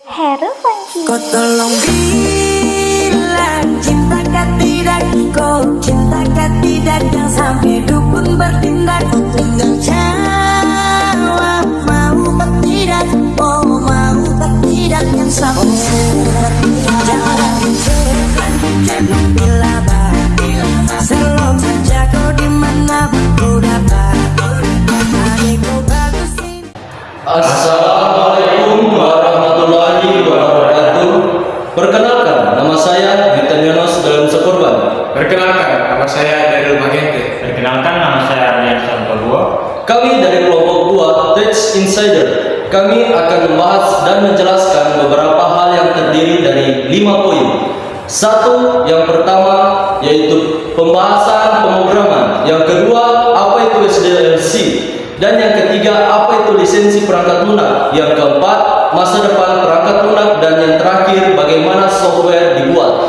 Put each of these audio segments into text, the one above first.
Hero Panji. Kau tolong bilang cintakah tidak, kau cintakah tidak, yang sampai dukun bertindak. Kau tinggal jawab mau tak tidak, oh mau tak tidak, yang sampai jangan jangan bila selalu terjaga di mana kau dapat. Hatiku bagus ini. Assalamualaikum warahmatullahi wabarakatuh. Perkenalkan, nama saya Witan Yonos dalam Sekorban. Perkenalkan, nama saya Darul Magente. Perkenalkan, nama saya Ardian Santobuo. Kami dari kelompok 2 Tech Insider. Kami akan membahas dan menjelaskan beberapa hal yang terdiri dari 5 poin. Satu, yang pertama yaitu pembahasan pemrograman. Yang kedua, apa itu SDLC. Dan yang ketiga, apa itu lisensi perangkat lunak. Yang keempat, masa depan perangkat lunak. Dan yang terakhir, bagaimana software dibuat.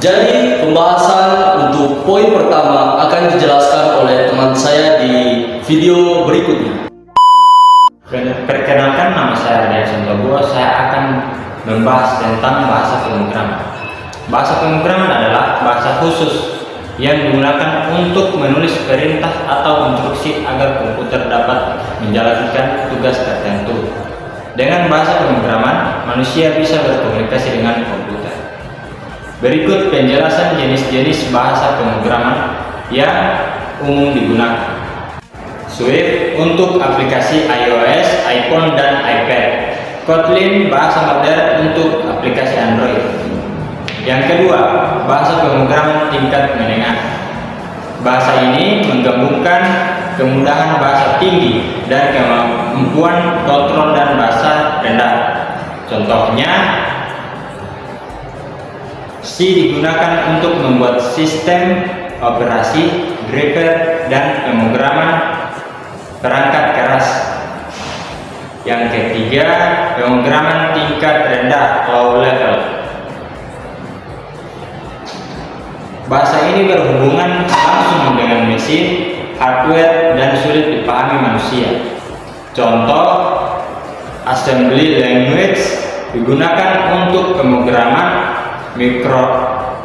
Jadi, pembahasan untuk poin pertama akan dijelaskan oleh teman saya di video berikutnya. Perkenalkan, nama saya Ardian Santobuo. Saya akan membahas tentang bahasa pemrograman. Bahasa pemrograman adalah bahasa khusus yang digunakan untuk menulis perintah atau instruksi agar komputer dapat menjalankan tugas tertentu. Dengan bahasa pemrograman, manusia bisa berkomunikasi dengan komputer. Berikut penjelasan jenis-jenis bahasa pemrograman yang umum digunakan. Swift untuk aplikasi iOS, iPhone, dan iPad. Kotlin bahasa modern untuk aplikasi Android. Yang kedua, bahasa pemrograman tingkat menengah. Bahasa ini menggabungkan kemudahan bahasa tinggi dan kemampuan kontrol dan bahasa rendah. Contohnya, C digunakan untuk membuat sistem operasi, driver, dan pemrograman perangkat keras. Yang ketiga, pemrograman tingkat rendah, low level. Bahasa ini berhubungan langsung dengan mesin, hardware, dan sulit dipahami manusia. Contoh, assembly language digunakan untuk pemrograman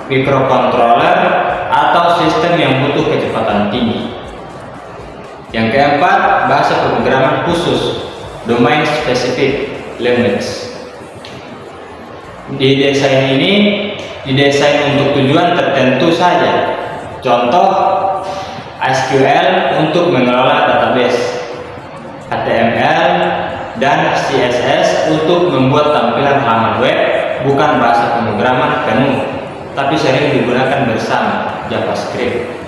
microcontroller atau sistem yang butuh kecepatan tinggi. Yang keempat, bahasa pemrograman khusus, domain specific language. Di desain ini didesain untuk tujuan tertentu saja. Contoh, SQL untuk mengelola database, HTML dan CSS untuk membuat tampilan halaman web, bukan bahasa pemrograman penuh, tapi sering digunakan bersama JavaScript.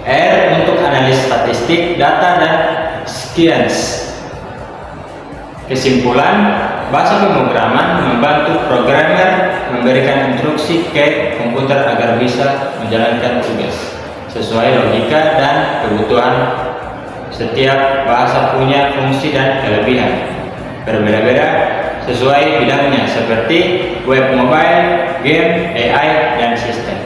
R untuk analis statistik, data, dan science. Kesimpulan, bahasa pemrograman membantu programmer memberikan instruksi ke komputer agar bisa menjalankan tugas sesuai logika dan kebutuhan. Setiap bahasa punya fungsi dan kelebihan berbeda-beda sesuai bidangnya, seperti web, mobile, game, AI, dan sistem.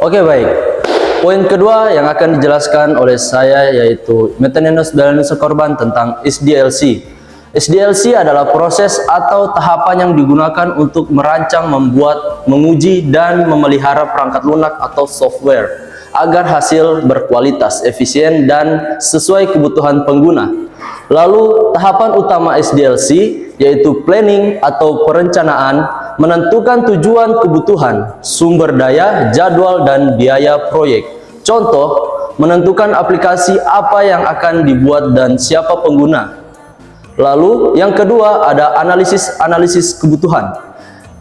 Oke, baik. Poin kedua yang akan dijelaskan oleh saya yaitu maintenance dalam Sekorban tentang SDLC. SDLC adalah proses atau tahapan yang digunakan untuk merancang, membuat, menguji, dan memelihara perangkat lunak atau software agar hasil berkualitas, efisien, dan sesuai kebutuhan pengguna. Lalu, tahapan utama SDLC yaitu planning atau perencanaan, menentukan tujuan, kebutuhan, sumber daya, jadwal, dan biaya proyek. Contoh, menentukan aplikasi apa yang akan dibuat dan siapa pengguna. Lalu, yang kedua ada analisis kebutuhan.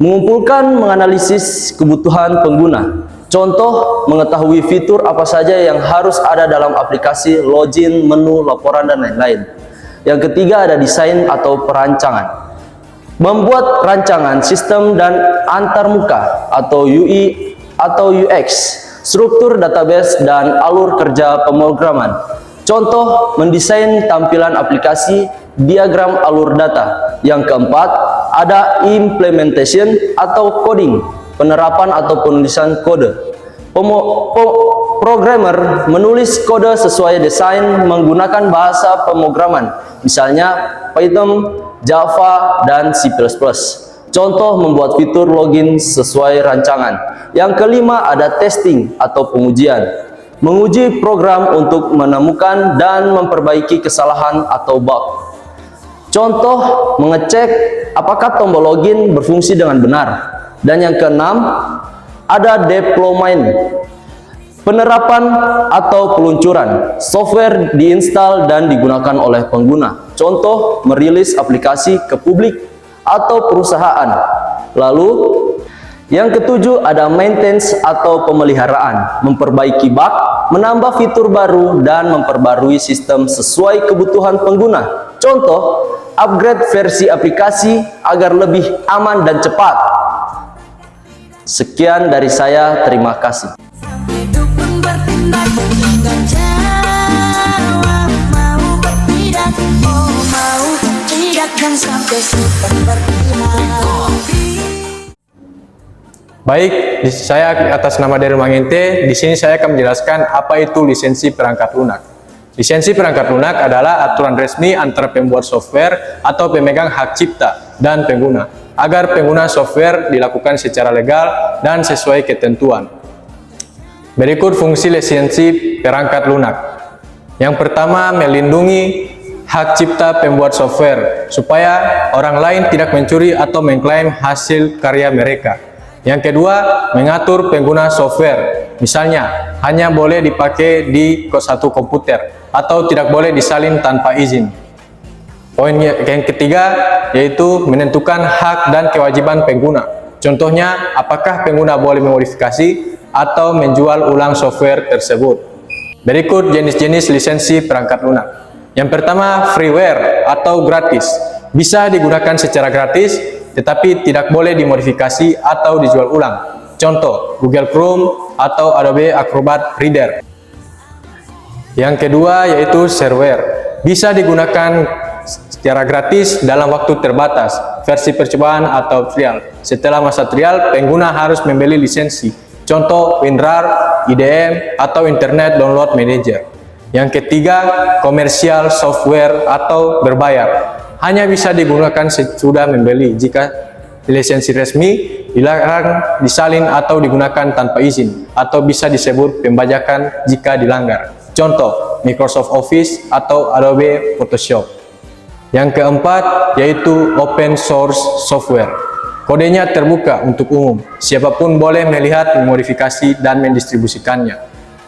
Mengumpulkan, menganalisis kebutuhan pengguna. Contoh, mengetahui fitur apa saja yang harus ada dalam aplikasi, login, menu, laporan, dan lain-lain. Yang ketiga ada desain atau perancangan. Membuat rancangan sistem dan antarmuka atau UI atau UX, struktur database, dan alur kerja pemrograman. Contoh, mendesain tampilan aplikasi, diagram alur data. Yang keempat, ada implementation atau coding, penerapan atau penulisan kode. Programmer menulis kode sesuai desain menggunakan bahasa pemrograman, misalnya Python, Java, dan C++. Contoh membuat fitur login sesuai rancangan. Yang kelima ada testing atau pengujian. Menguji program untuk menemukan dan memperbaiki kesalahan atau bug. Contoh mengecek apakah tombol login berfungsi dengan benar. Dan yang keenam ada deployment. Penerapan atau peluncuran. Software diinstal dan digunakan oleh pengguna. Contoh merilis aplikasi ke publik atau perusahaan. Lalu yang ketujuh ada maintenance atau pemeliharaan, memperbaiki bug, menambah fitur baru, dan memperbarui sistem sesuai kebutuhan pengguna. Contoh, upgrade versi aplikasi agar lebih aman dan cepat. Sekian dari saya, terima kasih. Sampai dukun bertindak dengan jawab mau bertindak, oh mau bertindak dan sampai super bertindak. Baik, saya atas nama dari Mangente, di sini saya akan menjelaskan apa itu lisensi perangkat lunak. Lisensi perangkat lunak adalah aturan resmi antara pembuat software atau pemegang hak cipta dan pengguna, agar pengguna software dilakukan secara legal dan sesuai ketentuan. Berikut fungsi lisensi perangkat lunak. Yang pertama, melindungi hak cipta pembuat software, supaya orang lain tidak mencuri atau mengklaim hasil karya mereka. Yang kedua, mengatur pengguna software. Misalnya, hanya boleh dipakai di satu komputer atau tidak boleh disalin tanpa izin. Poin yang ketiga yaitu menentukan hak dan kewajiban pengguna. Contohnya, apakah pengguna boleh memodifikasi atau menjual ulang software tersebut. Berikut jenis-jenis lisensi perangkat lunak. Yang pertama, freeware atau gratis. Bisa digunakan secara gratis, tetapi tidak boleh dimodifikasi atau dijual ulang. Contoh, Google Chrome atau Adobe Acrobat Reader. Yang kedua yaitu shareware. Bisa digunakan secara gratis dalam waktu terbatas, versi percobaan atau trial. Setelah masa trial, pengguna harus membeli lisensi. Contoh, WinRAR, IDM, atau Internet Download Manager. Yang ketiga, komersial software atau berbayar. Hanya bisa digunakan sesudah membeli. Jika lisensi resmi, dilarang disalin atau digunakan tanpa izin, atau bisa disebut pembajakan jika dilanggar. Contoh, Microsoft Office atau Adobe Photoshop. Yang keempat, yaitu open source software. Kodenya terbuka untuk umum. Siapapun boleh melihat, memodifikasi, dan mendistribusikannya.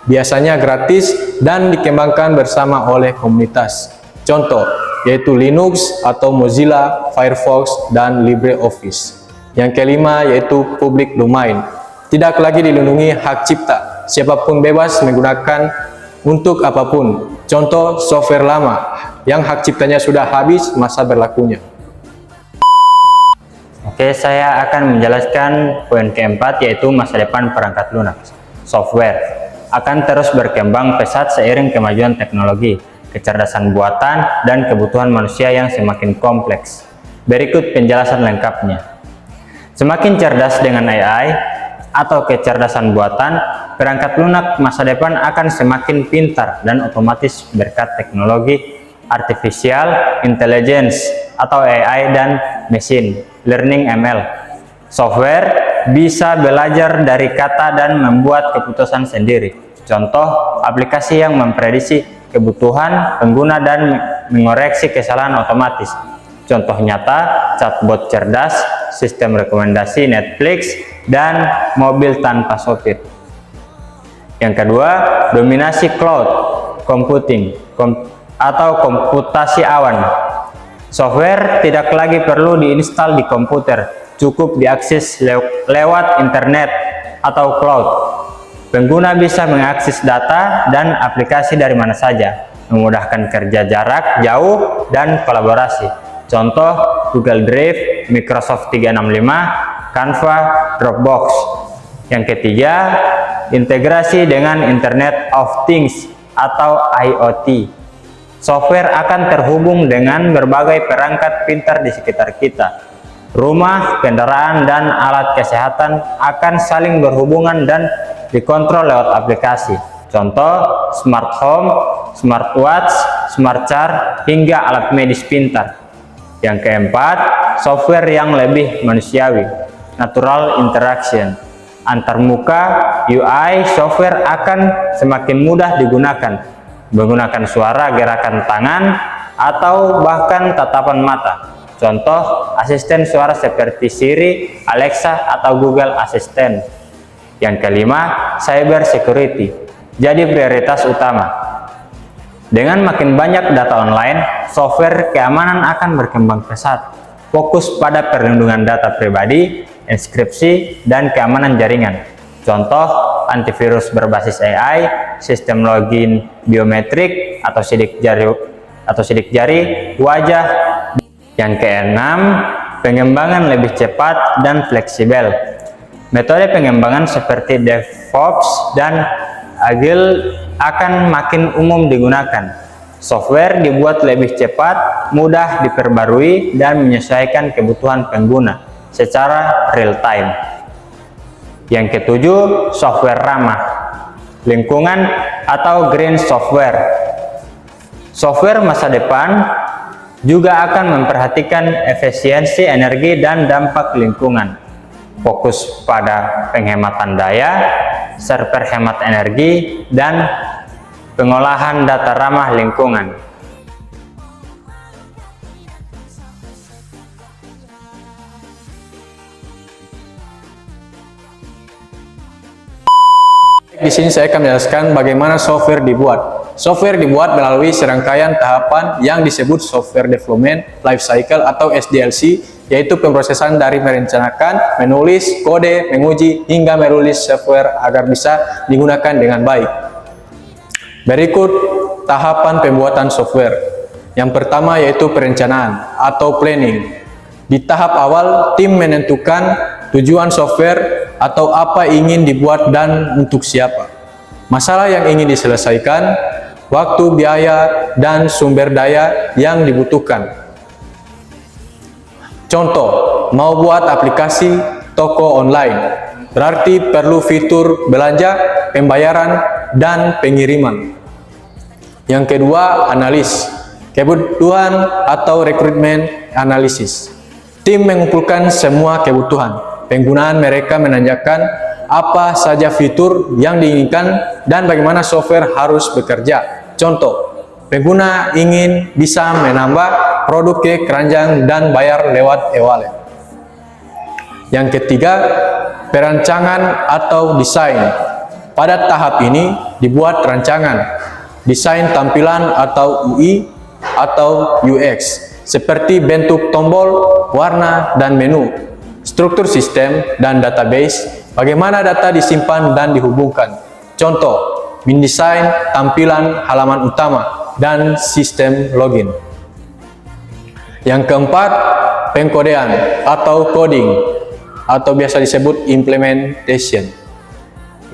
Biasanya gratis dan dikembangkan bersama oleh komunitas. Contoh, yaitu Linux atau Mozilla, Firefox, dan LibreOffice. Yang kelima yaitu public domain. Tidak lagi dilindungi hak cipta. Siapapun bebas menggunakan untuk apapun. Contoh, software lama yang hak ciptanya sudah habis masa berlakunya. Oke, saya akan menjelaskan poin keempat yaitu masa depan perangkat lunak. Software akan terus berkembang pesat seiring kemajuan teknologi, kecerdasan buatan, dan kebutuhan manusia yang semakin kompleks. Berikut penjelasan lengkapnya. Semakin cerdas dengan AI atau kecerdasan buatan, perangkat lunak masa depan akan semakin pintar dan otomatis berkat teknologi artificial intelligence atau AI dan machine learning ML. Software bisa belajar dari kata dan membuat keputusan sendiri. Contoh, aplikasi yang memprediksi kebutuhan pengguna dan mengoreksi kesalahan otomatis. Contoh nyata, chatbot cerdas, sistem rekomendasi Netflix, dan mobil tanpa sopir. Yang kedua, dominasi cloud computing atau komputasi awan. Software tidak lagi perlu diinstal di komputer, cukup diakses lewat internet atau cloud. Pengguna bisa mengakses data dan aplikasi dari mana saja, memudahkan kerja jarak jauh dan kolaborasi. Contoh, Google Drive, Microsoft 365, Canva, Dropbox. Yang ketiga, integrasi dengan Internet of Things atau IoT. Software akan terhubung dengan berbagai perangkat pintar di sekitar kita. Rumah, kendaraan, dan alat kesehatan akan saling berhubungan dan dikontrol lewat aplikasi. Contoh, smart home, smartwatch, smart charge, hingga alat medis pintar. Yang keempat, software yang lebih manusiawi, natural interaction. Antarmuka UI software akan semakin mudah digunakan, menggunakan suara, gerakan tangan, atau bahkan tatapan mata. Contoh, asisten suara seperti Siri, Alexa, atau Google Assistant. Yang kelima, cyber security jadi prioritas utama. Dengan makin banyak data online, software keamanan akan berkembang pesat. Fokus pada perlindungan data pribadi, enkripsi, dan keamanan jaringan. Contoh, antivirus berbasis AI, sistem login biometrik atau sidik jari wajah. Yang keenam, pengembangan lebih cepat dan fleksibel. Metode pengembangan seperti DevOps dan Agile akan makin umum digunakan. Software dibuat lebih cepat, mudah diperbarui, dan menyesuaikan kebutuhan pengguna secara real time. Yang ketujuh, software ramah lingkungan atau green software. Software masa depan juga akan memperhatikan efisiensi energi dan dampak lingkungan. Fokus pada penghematan daya, server hemat energi, dan pengolahan data ramah lingkungan. Di sini saya akan menjelaskan bagaimana software dibuat. Software dibuat melalui serangkaian tahapan yang disebut Software Development Life Cycle atau SDLC, yaitu pemrosesan dari merencanakan, menulis, kode, menguji, hingga merilis software agar bisa digunakan dengan baik. Berikut tahapan pembuatan software. Yang pertama yaitu perencanaan atau planning. Di tahap awal, tim menentukan tujuan software atau apa ingin dibuat dan untuk siapa. Masalah yang ingin diselesaikan, waktu, biaya, dan sumber daya yang dibutuhkan. Contoh, mau buat aplikasi toko online, berarti perlu fitur belanja, pembayaran, dan pengiriman. Yang kedua, analis, kebutuhan atau rekrutmen analisis. Tim mengumpulkan semua kebutuhan. Penggunaan mereka menanyakan apa saja fitur yang diinginkan dan bagaimana software harus bekerja. Contoh, pengguna ingin bisa menambah produk ke keranjang dan bayar lewat e-wallet. Yang ketiga, perancangan atau desain. Pada tahap ini dibuat rancangan, desain tampilan atau UI atau UX, seperti bentuk tombol, warna, dan menu, struktur sistem dan database, bagaimana data disimpan dan dihubungkan. Contoh, mendesain tampilan halaman utama dan sistem login. Yang keempat, pengkodean atau coding, atau biasa disebut implementation.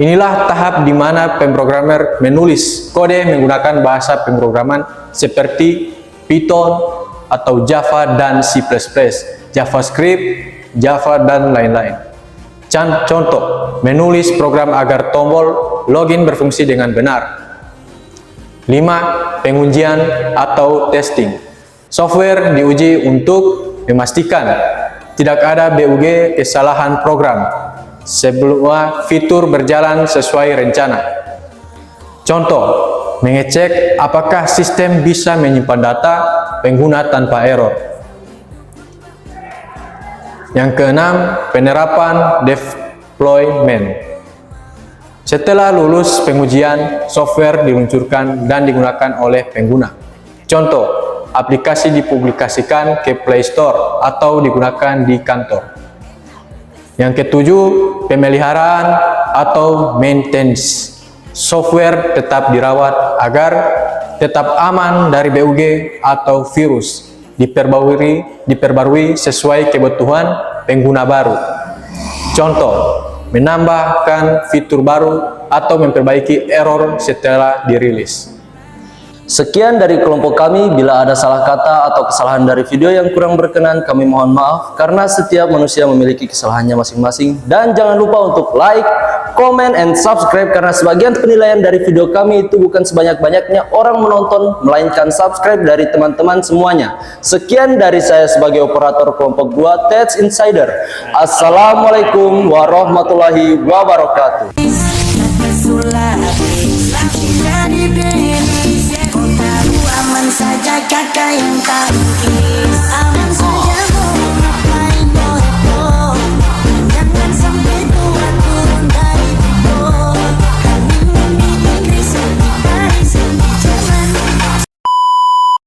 Inilah tahap di mana pemrogramer menulis kode menggunakan bahasa pemrograman seperti Python atau Java dan C++, JavaScript, Java, dan lain-lain. Contoh, menulis program agar tombol login berfungsi dengan benar. 5. Pengujian atau testing. Software diuji untuk memastikan tidak ada BUG kesalahan program sebelum fitur berjalan sesuai rencana. Contoh, mengecek apakah sistem bisa menyimpan data pengguna tanpa error. Yang keenam, penerapan deployment. Setelah lulus pengujian, software diluncurkan dan digunakan oleh pengguna. Contoh, aplikasi dipublikasikan ke Play Store atau digunakan di kantor. Yang ketujuh, pemeliharaan atau maintenance. Software tetap dirawat agar tetap aman dari BUG atau virus, diperbarui sesuai kebutuhan pengguna baru. Contoh, menambahkan fitur baru atau memperbaiki error setelah dirilis. Sekian dari kelompok kami. Bila ada salah kata atau kesalahan dari video yang kurang berkenan, kami mohon maaf karena setiap manusia memiliki kesalahannya masing-masing. Dan jangan lupa untuk like, comment, and subscribe karena sebagian penilaian dari video kami itu bukan sebanyak-banyaknya orang menonton, melainkan subscribe dari teman-teman semuanya. Sekian dari saya sebagai operator kelompok 2 Tech Insider. Assalamualaikum warahmatullahi wabarakatuh. Jadi Indonesia, kau tahu aman saja kakak yang tahu.